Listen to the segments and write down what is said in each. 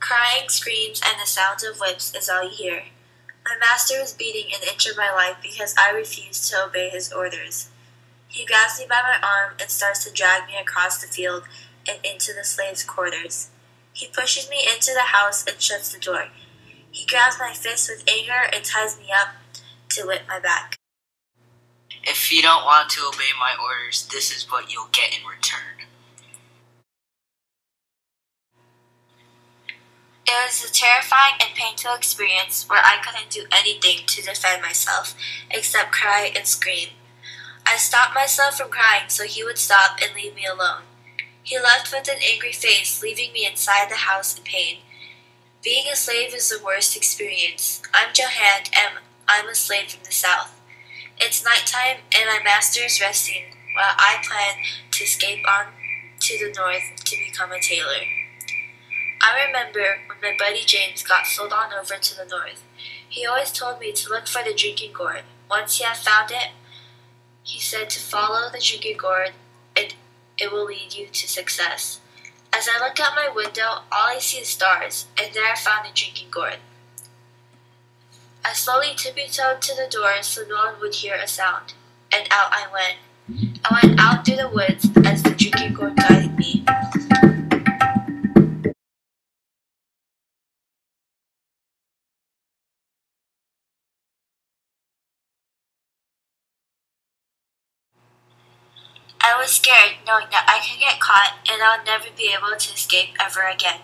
Crying, screams, and the sounds of whips is all you hear. My master is beating an inch of my life because I refuse to obey his orders. He grabs me by my arm and starts to drag me across the field and into the slaves' quarters. He pushes me into the house and shuts the door. He grabs my fist with anger and ties me up to whip my back. If you don't want to obey my orders, this is what you'll get in return. It was a terrifying and painful experience where I couldn't do anything to defend myself except cry and scream. I stopped myself from crying so he would stop and leave me alone. He left with an angry face, leaving me inside the house in pain. Being a slave is the worst experience. I'm Johan and I'm a slave from the south. It's nighttime and my master is resting while I plan to escape on to the north to become a tailor. I remember when my buddy James got sold on over to the north. He always told me to look for the drinking gourd. Once he had found it, he said to follow the drinking gourd and it will lead you to success. As I look out my window, all I see is stars, and there I found the drinking gourd. I slowly tippy-toed to the door so no one would hear a sound, and out I went. I went out through the woods as the drinking gourd guided me. I was scared, knowing that I could get caught and I would never be able to escape ever again.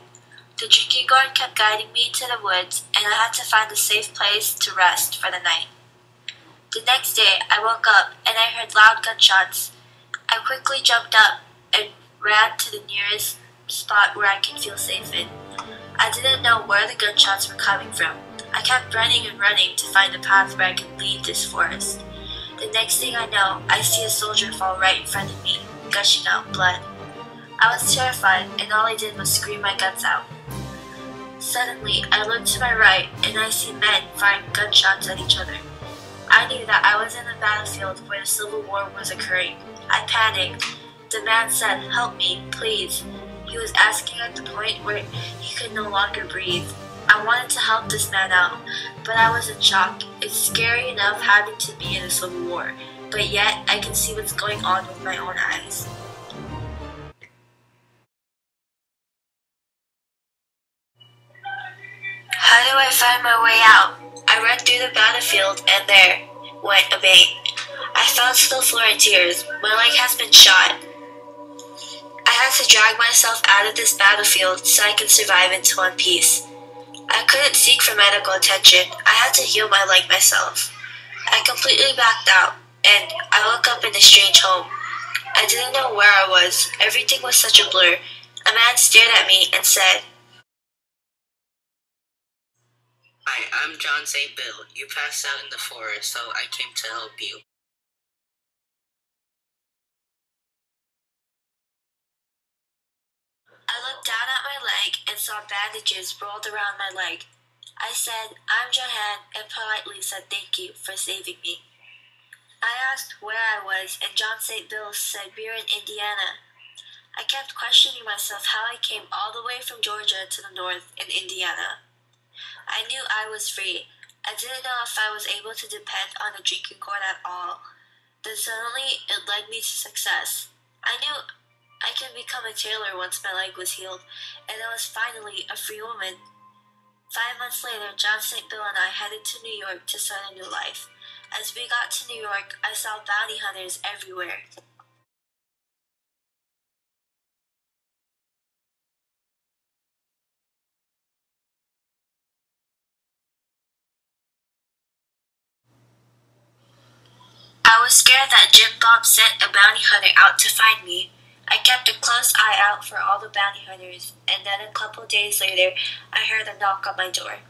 The drinking gourd kept guiding me to the woods, and I had to find a safe place to rest for the night. The next day, I woke up and I heard loud gunshots. I quickly jumped up and ran to the nearest spot where I could feel safe in. I didn't know where the gunshots were coming from. I kept running and running to find a path where I could leave this forest. The next thing I know, I see a soldier fall right in front of me, gushing out blood. I was terrified, and all I did was scream my guts out. Suddenly, I looked to my right, and I see men firing gunshots at each other. I knew that I was in a battlefield where the Civil War was occurring. I panicked. The man said, "Help me, please." He was asking at the point where he could no longer breathe. I wanted to help this man out, but I was in shock. It's scary enough having to be in a civil war, but yet I can see what's going on with my own eyes. How do I find my way out? I ran through the battlefield and there went a bang. I fell to the floor in tears. My leg has been shot. I had to drag myself out of this battlefield so I could survive into one piece. I couldn't seek for medical attention. I had to heal my leg myself. I completely backed out, and I woke up in a strange home. I didn't know where I was. Everything was such a blur. A man stared at me and said, Hi, I'm John St. Bill. You passed out in the forest, so I came to help you. I looked down at my leg and saw bandages rolled around my leg. I said, "I'm Johan," and politely said thank you for saving me. I asked where I was, and John St. Bill said we were in Indiana. I kept questioning myself how I came all the way from Georgia to the north in Indiana. I knew I was free. I didn't know if I was able to depend on the drinking gourd at all. Then suddenly, it led me to success. I knew I could become a tailor once my leg was healed, and I was finally a free woman. 5 months later, John St. Bill and I headed to New York to start a new life. As we got to New York, I saw bounty hunters everywhere. I was scared that Jim Bob sent a bounty hunter out to find me. I kept a close eye out for all the bounty hunters, and then a couple days later, I heard a knock on my door.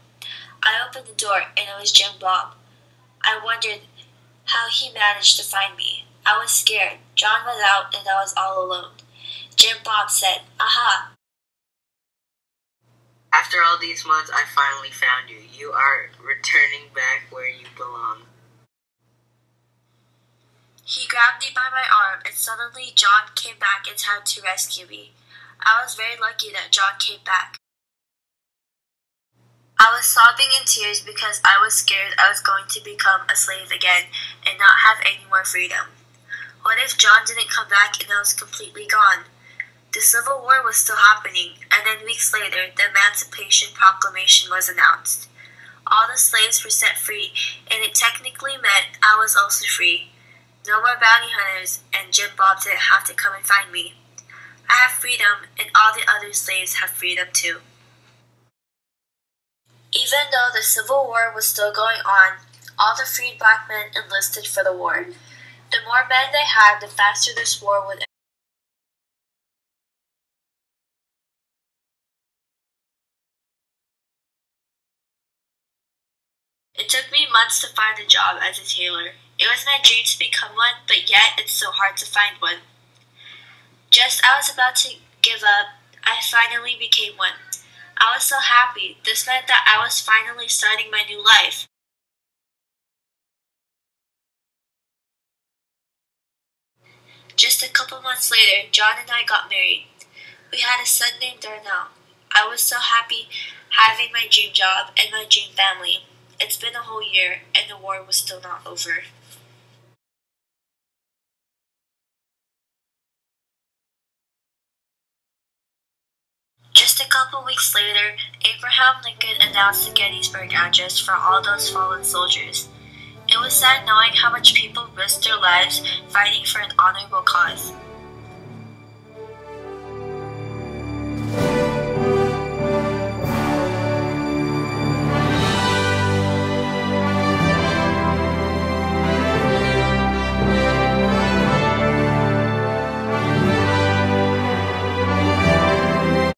I opened the door, and it was Jim Bob. I wondered how he managed to find me. I was scared. John was out, and I was all alone. Jim Bob said, "Aha!" After all these months, I finally found you. You are returning back where you belong. He grabbed me by my arm, and suddenly John came back in time to rescue me. I was very lucky that John came back. I was sobbing in tears because I was scared I was going to become a slave again and not have any more freedom. What if John didn't come back and I was completely gone? The Civil War was still happening, and then weeks later, the Emancipation Proclamation was announced. All the slaves were set free, and it technically meant I was also free. No more bounty hunters, and Jim Bob didn't have to come and find me. I have freedom, and all the other slaves have freedom too. Even though the Civil War was still going on, all the freed black men enlisted for the war. The more men they had, the faster this war would end. It took me months to find a job as a tailor. It was my dream to become one, but yet it's so hard to find one. Just as I was about to give up, I finally became one. I was so happy. This meant that I was finally starting my new life. Just a couple months later, John and I got married. We had a son named Darnell. I was so happy having my dream job and my dream family. It's been a whole year, and the war was still not over. Just a couple weeks later, Abraham Lincoln announced the Gettysburg Address for all those fallen soldiers. It was sad knowing how much people risked their lives fighting for an honorable cause.